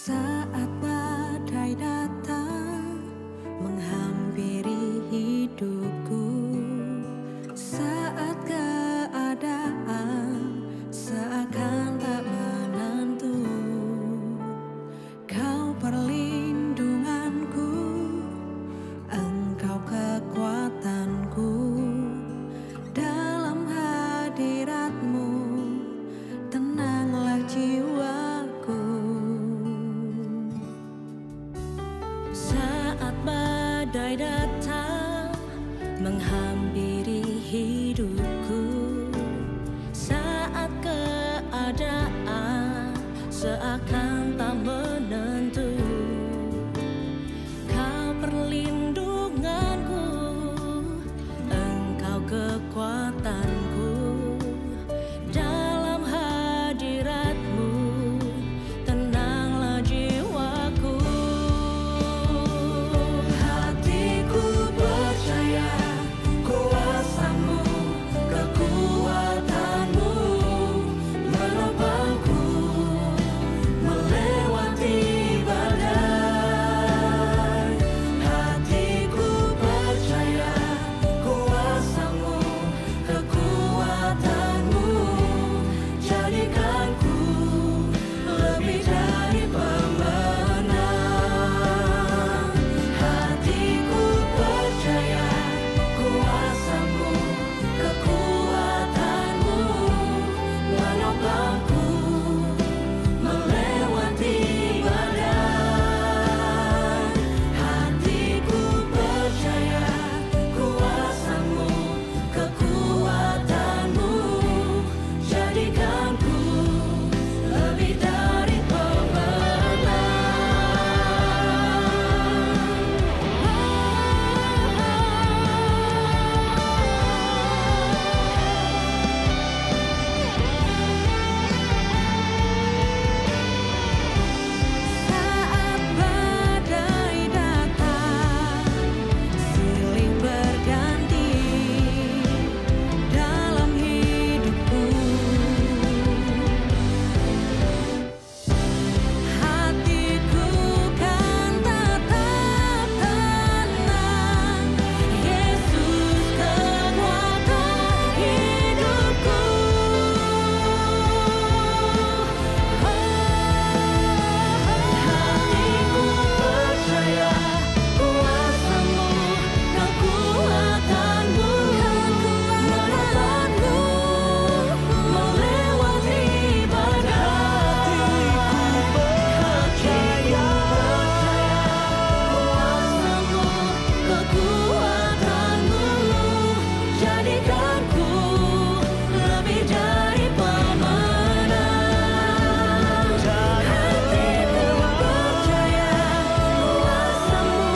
Saat badai datang menghampiri hidupku, saat keadaan seakan tak menentu, Kau perlindunganku, Engkau kekuatanku. Dalam hadirat-Mu tenanglah jiwaku. Saat badai datang menghampiri hidupku, saat keadaan seakan tak menentu, Kau perlindunganku, Engkau kekuatanku. Dalam hadirat-Mu tenanglah jiwaku. Hatiku percaya kuasa-Mu, kekuatan-Mu menopangku melewati badai. Hatiku percaya kuasa-Mu, kekuatan-Mu jadikanku lebih dari pemenang. Hatiku percaya kuasa-Mu, kekuatan-Mu menopangku melewati badai. Hatiku percaya kuasa-Mu, kekuatan-Mu jadikanku lebih dari pemenang. Saat badai datang, silih berganti dalam hidupku. Hatiku kan tetap tenang, Yesus kekuatan hidupku. Hatiku percaya kuasa-Mu, kekuatan-Mu menopangku melewati badai. Hatiku percaya kuasa-Mu, kekuatan-Mu jadikanku lebih dari pemenang. Hatiku percaya kuasa-Mu,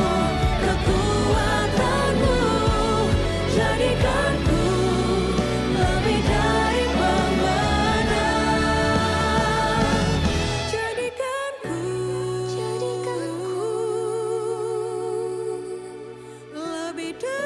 kekuatan-Mu jadikanku lebih dari pemenang. Jadikanku lebih dari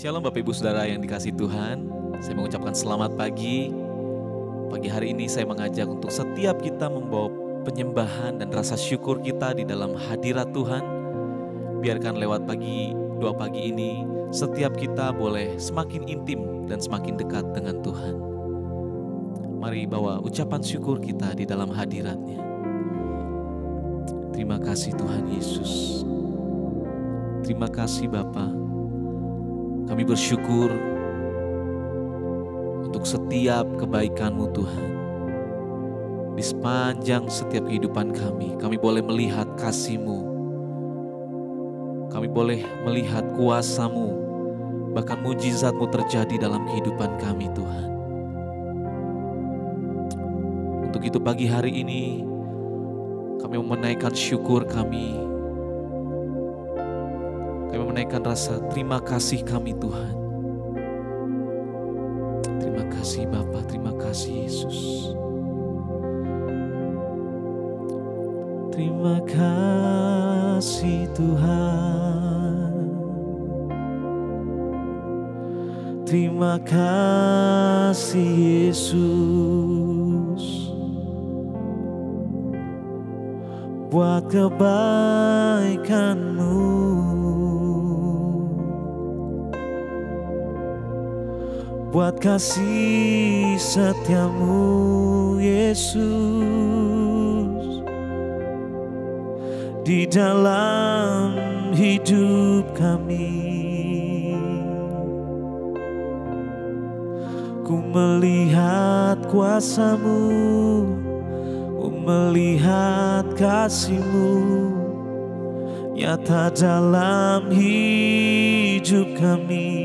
Shalom Bapak Ibu Saudara yang dikasihi Tuhan, saya mengucapkan selamat pagi. Pagi hari ini saya mengajak untuk setiap kita membawa penyembahan dan rasa syukur kita di dalam hadirat Tuhan. Biarkan lewat pagi doa pagi ini, setiap kita boleh semakin intim dan semakin dekat dengan Tuhan. Mari bawa ucapan syukur kita di dalam hadirat-Nya. Terima kasih Tuhan Yesus. Terima kasih Bapa. Kami bersyukur untuk setiap kebaikan-Mu Tuhan. Di sepanjang setiap kehidupan kami boleh melihat kasih-Mu. Kami boleh melihat kuasa-Mu, bahkan mujizat-Mu terjadi dalam kehidupan kami Tuhan. Untuk itu pagi hari ini, kami menaikkan syukur kami. Kami menaikkan rasa terima kasih kami Tuhan. Terima kasih Bapa, terima kasih Yesus. Terima kasih Tuhan. Terima kasih Yesus. Buat kebaikan-Mu, buat kasih setia-Mu Yesus, di dalam hidup kami. Ku melihat kuasa-Mu, ku melihat kasih-Mu nyata dalam hidup kami.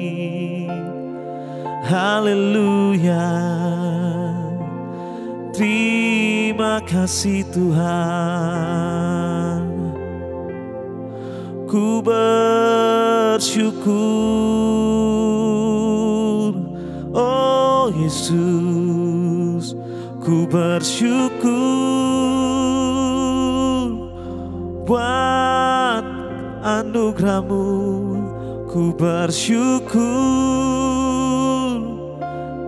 Haleluya. Terima kasih Tuhan. Ku bersyukur, oh Yesus, ku bersyukur buat anugerah-Mu. Ku bersyukur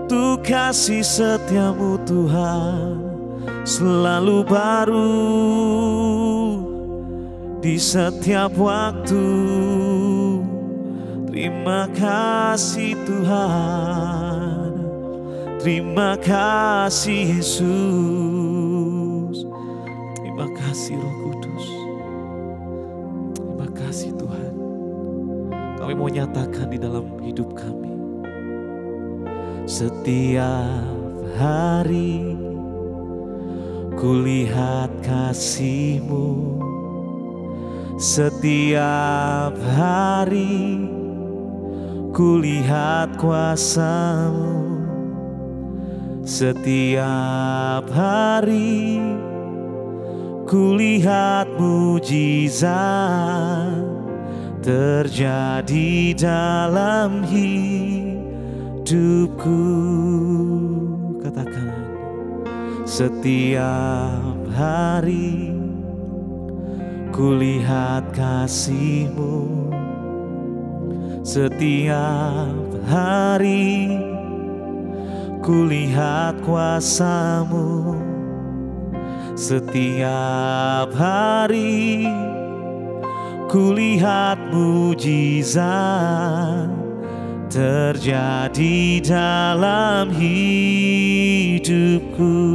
untuk kasih setia-Mu Tuhan, selalu baru di setiap waktu. Terima kasih Tuhan, terima kasih Yesus, terima kasih Roh Kudus, terima kasih Tuhan. Kami mau nyatakan di dalam hidup kami, setiap hari kulihat kasih-Mu. Setiap hari kulihat kuasa-Mu. Setiap hari kulihat mujizat terjadi dalam hidupku. Katakan, setiap hari kulihat kasih-Mu. Setiap hari kulihat kuasa-Mu. Setiap hari kulihat mujizat terjadi dalam hidupku.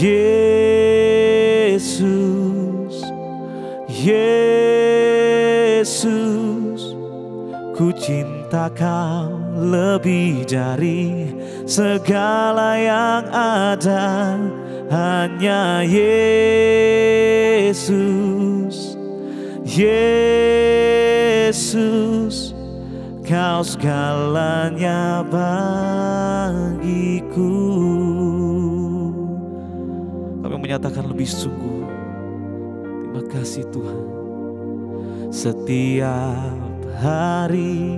Yesus, Yesus, ku cinta Kau lebih dari segala yang ada. Hanya Yesus, Yesus, Kau segalanya bagiku. Kami menyatakan lebih sungguh, terima kasih Tuhan. Setiap hari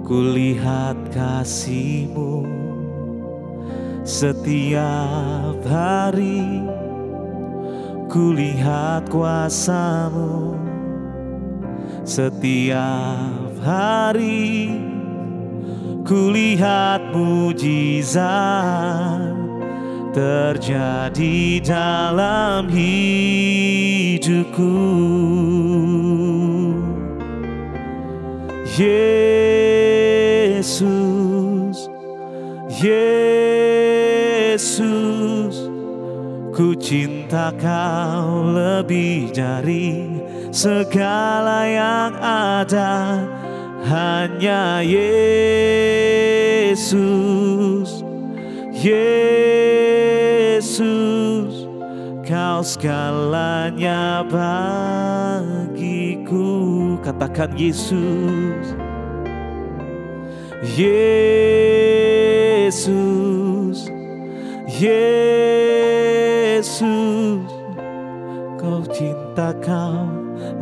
kulihat kasih-Mu. Setiap hari kulihat kuasa-Mu. Setiap hari kulihat mujizat terjadi dalam hidupku. Yesus, Yesus, ku cinta Kau lebih dari segala yang ada. Hanya Yesus, Yesus, Kau segalanya bagiku. Katakan Yesus, Yesus, Yesus, Kau cinta Kau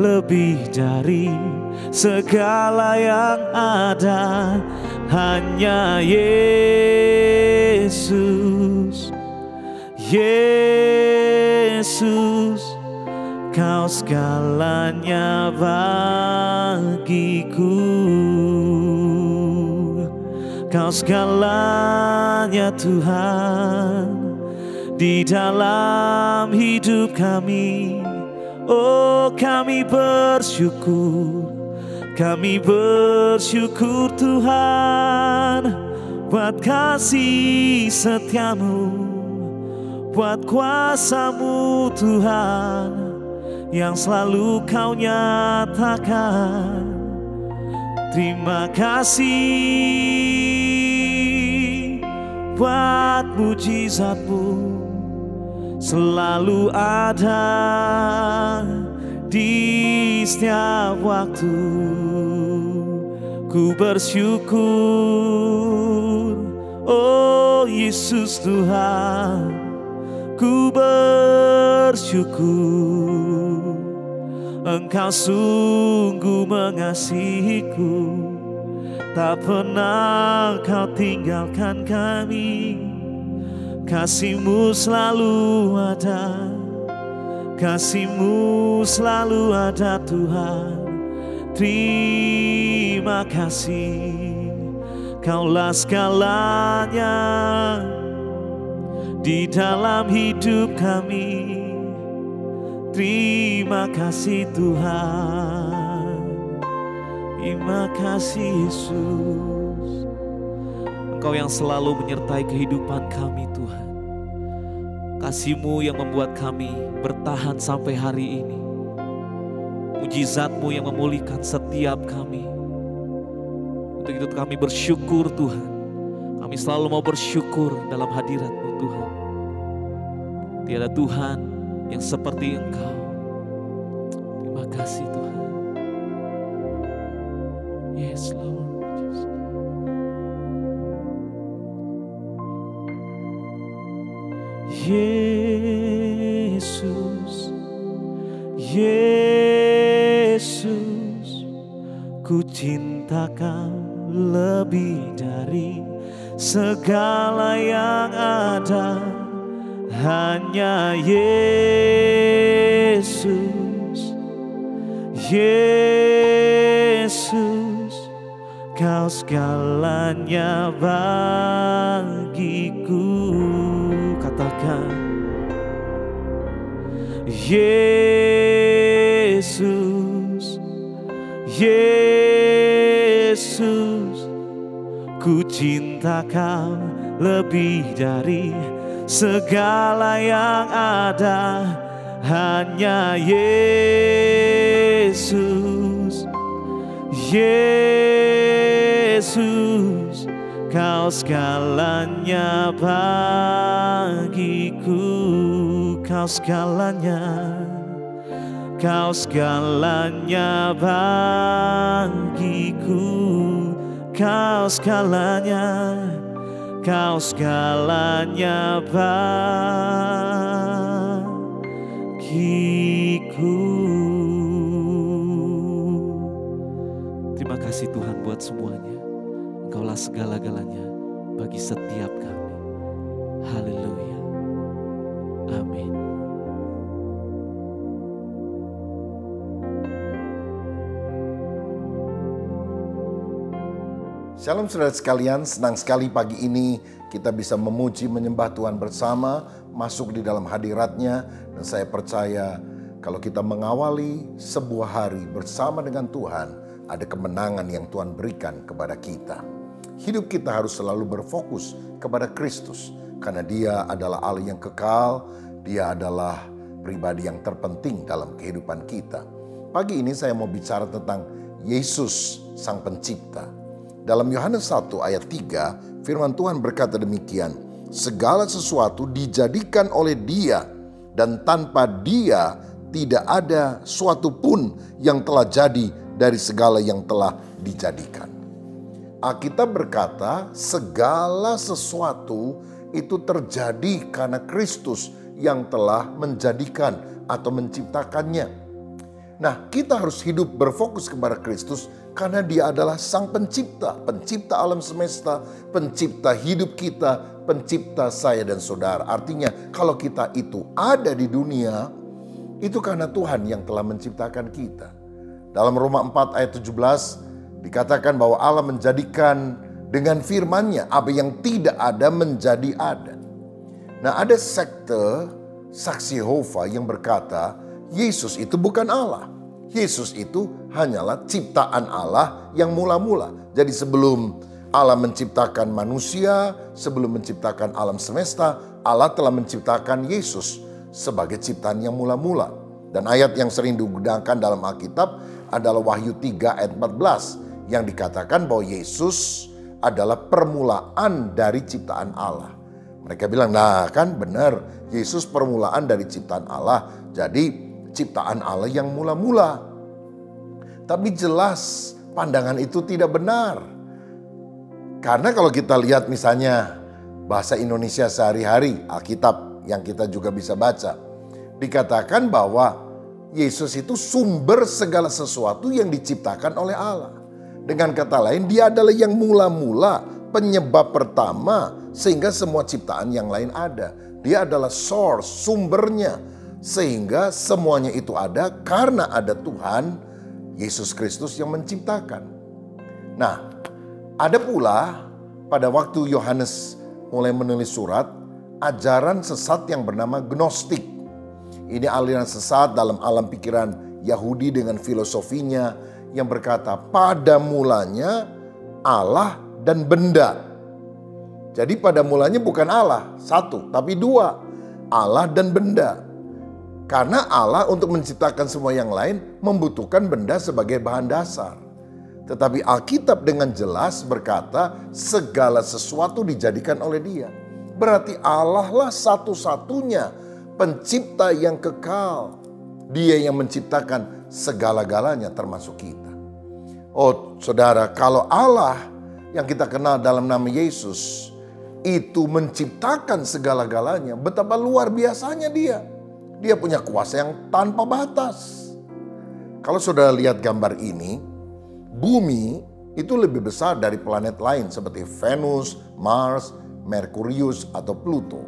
lebih dari segala yang ada. Hanya Yesus, Yesus, Kau segalanya bagiku. Kau segalanya Tuhan di dalam hidup kami. Oh, kami bersyukur Tuhan buat kasih setiamu, buat kuasa-Mu Tuhan yang selalu Kau nyatakan. Terima kasih buat mujizat-Mu selalu ada di setiap waktu. Ku bersyukur, oh Yesus Tuhan, ku bersyukur. Engkau sungguh mengasihiku, tak pernah Kau tinggalkan kami. Kasih-Mu selalu ada, kasih-Mu selalu ada Tuhan. Terima kasih, Kaulah segalanya di dalam hidup kami. Terima kasih Tuhan, terima kasih Yesus. Engkau yang selalu menyertai kehidupan kami Tuhan. Kasih-Mu yang membuat kami bertahan sampai hari ini. Mujizat-Mu yang memulihkan setiap kami. Untuk itu kami bersyukur Tuhan. Kami selalu mau bersyukur dalam hadirat-Mu Tuhan. Tiada Tuhan yang seperti Engkau. Terima kasih Tuhan. Yes Lord. Yesus, Yesus, ku cinta Kau lebih dari segala yang ada. Hanya Yesus, Yesus, Kau segalanya bagiku. Katakan Yesus, Yesus, ku cinta Kau lebih dari segala yang ada. Hanya Yesus, Yesus, Kau segalanya bagiku. Kau segalanya, Kau segalanya bagiku. Kau segalanya, Kau segalanya bagiku. Terima kasih Tuhan buat semuanya. Engkaulah segala-galanya bagi setiap kami. Haleluya. Amin. Shalom saudara sekalian, senang sekali pagi ini kita bisa memuji menyembah Tuhan bersama, masuk di dalam hadirat-Nya. Dan saya percaya kalau kita mengawali sebuah hari bersama dengan Tuhan, ada kemenangan yang Tuhan berikan kepada kita. Hidup kita harus selalu berfokus kepada Kristus, karena Dia adalah Allah yang kekal, Dia adalah pribadi yang terpenting dalam kehidupan kita. Pagi ini saya mau bicara tentang Yesus Sang Pencipta. Dalam Yohanes 1 ayat 3, firman Tuhan berkata demikian, segala sesuatu dijadikan oleh Dia, dan tanpa Dia tidak ada suatu pun yang telah jadi dari segala yang telah dijadikan. Alkitab berkata segala sesuatu itu terjadi karena Kristus yang telah menjadikan atau menciptakannya. Nah, kita harus hidup berfokus kepada Kristus karena Dia adalah Sang Pencipta, pencipta alam semesta, pencipta hidup kita, pencipta saya dan saudara. Artinya kalau kita itu ada di dunia, itu karena Tuhan yang telah menciptakan kita. Dalam Roma 4 ayat 17 dikatakan bahwa Allah menjadikan dengan firman-Nya apa yang tidak ada menjadi ada. Nah, ada sekte saksi Yehova yang berkata Yesus itu bukan Allah. Yesus itu hanyalah ciptaan Allah yang mula-mula. Jadi sebelum Allah menciptakan manusia, sebelum menciptakan alam semesta, Allah telah menciptakan Yesus sebagai ciptaan yang mula-mula. Dan ayat yang sering digunakan dalam Alkitab adalah Wahyu 3 ayat 14 yang dikatakan bahwa Yesus adalah permulaan dari ciptaan Allah. Mereka bilang, nah kan benar, Yesus permulaan dari ciptaan Allah. Jadi ciptaan Allah yang mula-mula. Tapi jelas pandangan itu tidak benar. Karena kalau kita lihat misalnya bahasa Indonesia sehari-hari, Alkitab yang kita juga bisa baca, dikatakan bahwa Yesus itu sumber segala sesuatu yang diciptakan oleh Allah. Dengan kata lain, Dia adalah yang mula-mula, penyebab pertama sehingga semua ciptaan yang lain ada. Dia adalah source, sumbernya. Sehingga semuanya itu ada karena ada Tuhan Yesus Kristus yang menciptakan. Nah, ada pula pada waktu Yohanes mulai menulis surat, ajaran sesat yang bernama Gnostik. Ini aliran sesat dalam alam pikiran Yahudi dengan filosofinya yang berkata pada mulanya Allah dan benda. Jadi pada mulanya bukan Allah satu, tapi dua, Allah dan benda. Karena Allah untuk menciptakan semua yang lain membutuhkan benda sebagai bahan dasar. Tetapi Alkitab dengan jelas berkata segala sesuatu dijadikan oleh Dia. Berarti Allah lah satu-satunya pencipta yang kekal. Dia yang menciptakan segala-galanya termasuk kita. Oh saudara, kalau Allah yang kita kenal dalam nama Yesus itu menciptakan segala-galanya, betapa luar biasanya Dia. Dia punya kuasa yang tanpa batas. Kalau saudara lihat gambar ini, bumi itu lebih besar dari planet lain seperti Venus, Mars, Merkurius, atau Pluto.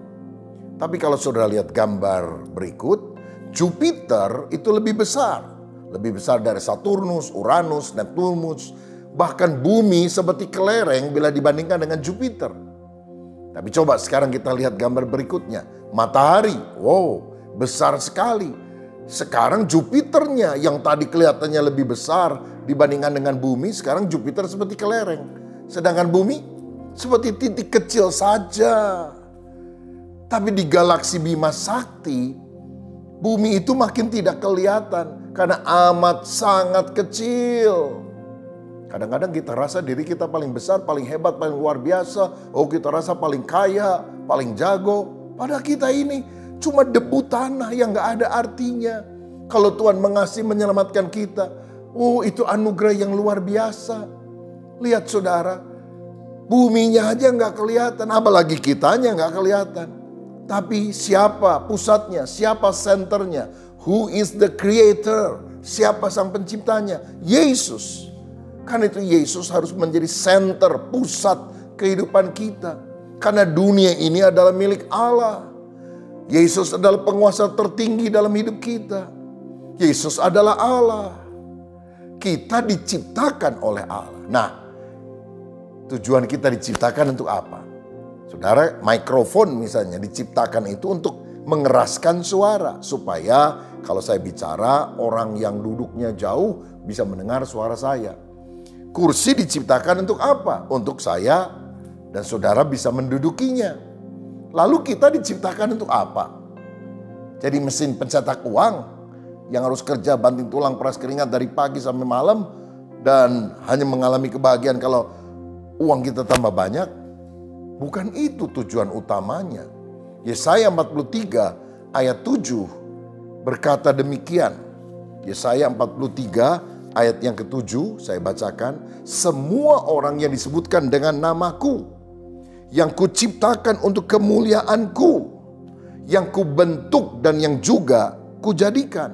Tapi kalau saudara lihat gambar berikut, Jupiter itu lebih besar. Lebih besar dari Saturnus, Uranus, Neptunus. Bahkan bumi seperti kelereng bila dibandingkan dengan Jupiter. Tapi coba sekarang kita lihat gambar berikutnya. Matahari, wow, besar sekali. Sekarang Jupiternya yang tadi kelihatannya lebih besar dibandingkan dengan bumi, sekarang Jupiter seperti kelereng. Sedangkan bumi seperti titik kecil saja. Tapi di galaksi Bima Sakti, bumi itu makin tidak kelihatan karena amat sangat kecil. Kadang-kadang kita rasa diri kita paling besar, paling hebat, paling luar biasa. Oh, kita rasa paling kaya, paling jago. Padahal kita ini cuma debu tanah yang gak ada artinya. Kalau Tuhan mengasihi menyelamatkan kita, oh itu anugerah yang luar biasa. Lihat saudara, buminya aja gak kelihatan, apalagi kitanya gak kelihatan. Tapi siapa pusatnya, siapa senternya? Who is the creator? Siapa sang penciptanya? Yesus. Karena itu Yesus harus menjadi center, pusat kehidupan kita. Karena dunia ini adalah milik Allah. Yesus adalah penguasa tertinggi dalam hidup kita. Yesus adalah Allah. Kita diciptakan oleh Allah. Nah, tujuan kita diciptakan untuk apa? Saudara, mikrofon misalnya diciptakan itu untuk mengeraskan suara. Supaya kalau saya bicara, orang yang duduknya jauh bisa mendengar suara saya. Kursi diciptakan untuk apa? Untuk saya dan saudara bisa mendudukinya. Lalu kita diciptakan untuk apa? Jadi mesin pencetak uang yang harus kerja banting tulang peras keringat dari pagi sampai malam dan hanya mengalami kebahagiaan kalau uang kita tambah banyak. Bukan itu tujuan utamanya. Yesaya 43 ayat 7 berkata demikian. Yesaya 43 ayat yang ke-7 saya bacakan. Semua orang yang disebutkan dengan namaku, yang kuciptakan untuk kemuliaanku, yang kubentuk dan yang juga kujadikan.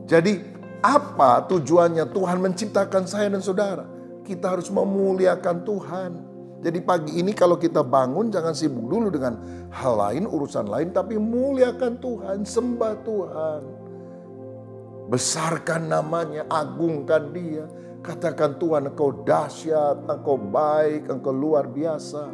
Jadi apa tujuannya Tuhan menciptakan saya dan saudara? Kita harus memuliakan Tuhan. Jadi pagi ini kalau kita bangun jangan sibuk dulu dengan hal lain, urusan lain. Tapi muliakan Tuhan, sembah Tuhan. Besarkan namanya, agungkan dia. Katakan Tuhan engkau dahsyat, engkau baik, engkau luar biasa.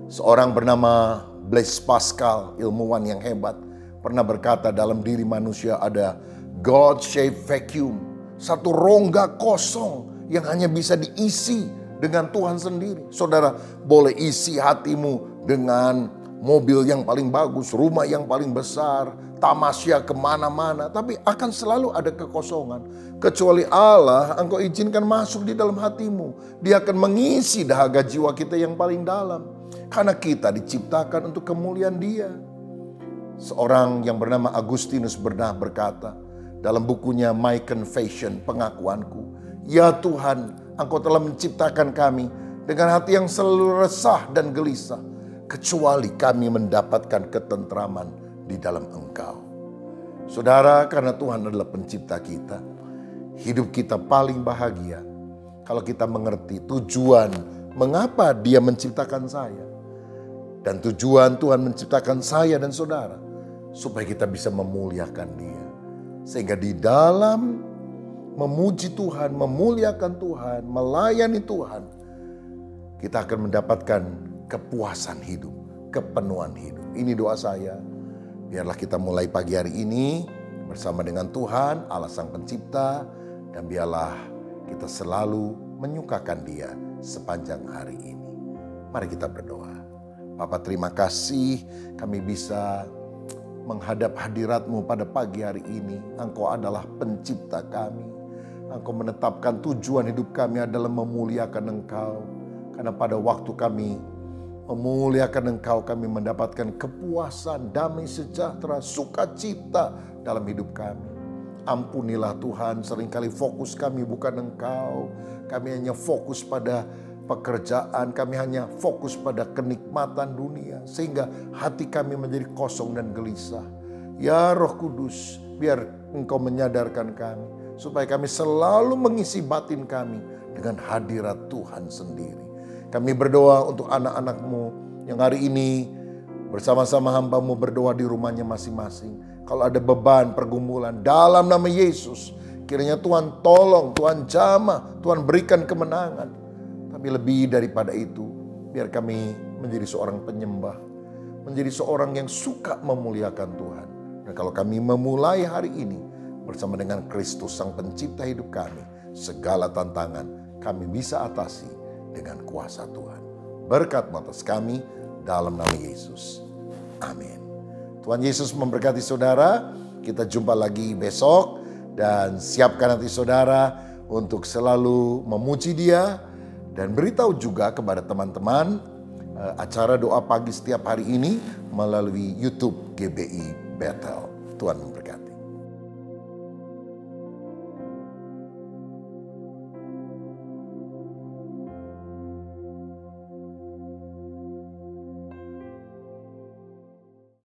Seorang bernama Blaise Pascal, ilmuwan yang hebat, pernah berkata dalam diri manusia ada God-shaped vacuum. Satu rongga kosong yang hanya bisa diisi dengan Tuhan sendiri. Saudara boleh isi hatimu dengan mobil yang paling bagus, rumah yang paling besar, tamasya kemana-mana. Tapi akan selalu ada kekosongan. Kecuali Allah, engkau izinkan masuk di dalam hatimu. Dia akan mengisi dahaga jiwa kita yang paling dalam. Karena kita diciptakan untuk kemuliaan Dia. Seorang yang bernama Agustinus pernah berkata dalam bukunya My Confession, pengakuanku, ya Tuhan, Engkau telah menciptakan kami dengan hati yang selalu resah dan gelisah, kecuali kami mendapatkan ketentraman di dalam Engkau. Saudara, karena Tuhan adalah pencipta kita, hidup kita paling bahagia kalau kita mengerti tujuan mengapa Dia menciptakan saya. Dan tujuan Tuhan menciptakan saya dan saudara supaya kita bisa memuliakan Dia. Sehingga di dalam memuji Tuhan, memuliakan Tuhan, melayani Tuhan, kita akan mendapatkan kepuasan hidup, kepenuhan hidup. Ini doa saya. Biarlah kita mulai pagi hari ini bersama dengan Tuhan, Allah Sang Pencipta, dan biarlah kita selalu menyukakan Dia sepanjang hari ini. Mari kita berdoa. Bapa, terima kasih kami bisa menghadap hadirat-Mu pada pagi hari ini. Engkau adalah pencipta kami. Engkau menetapkan tujuan hidup kami adalah memuliakan Engkau. Karena pada waktu kami memuliakan Engkau, kami mendapatkan kepuasan, damai sejahtera, sukacita dalam hidup kami. Ampunilah Tuhan, seringkali fokus kami bukan Engkau. Kami hanya fokus pada pekerjaan, kami hanya fokus pada kenikmatan dunia. Sehingga hati kami menjadi kosong dan gelisah. Ya Roh Kudus, biar Engkau menyadarkan kami. Supaya kami selalu mengisi batin kami dengan hadirat Tuhan sendiri. Kami berdoa untuk anak-anak-Mu yang hari ini bersama-sama hamba-Mu berdoa di rumahnya masing-masing. Kalau ada beban, pergumulan, dalam nama Yesus, kiranya Tuhan tolong, Tuhan jamah, Tuhan berikan kemenangan. Tapi lebih daripada itu, biar kami menjadi seorang penyembah, menjadi seorang yang suka memuliakan Tuhan. Dan kalau kami memulai hari ini bersama dengan Kristus Sang Pencipta hidup kami, segala tantangan kami bisa atasi dengan kuasa Tuhan. Berkat atas kami dalam nama Yesus. Amin. Tuhan Yesus memberkati saudara. Kita jumpa lagi besok. Dan siapkan hati saudara untuk selalu memuji Dia. Dan beritahu juga kepada teman-teman acara doa pagi setiap hari ini melalui YouTube GBI Bethel. Tuhan memberkati.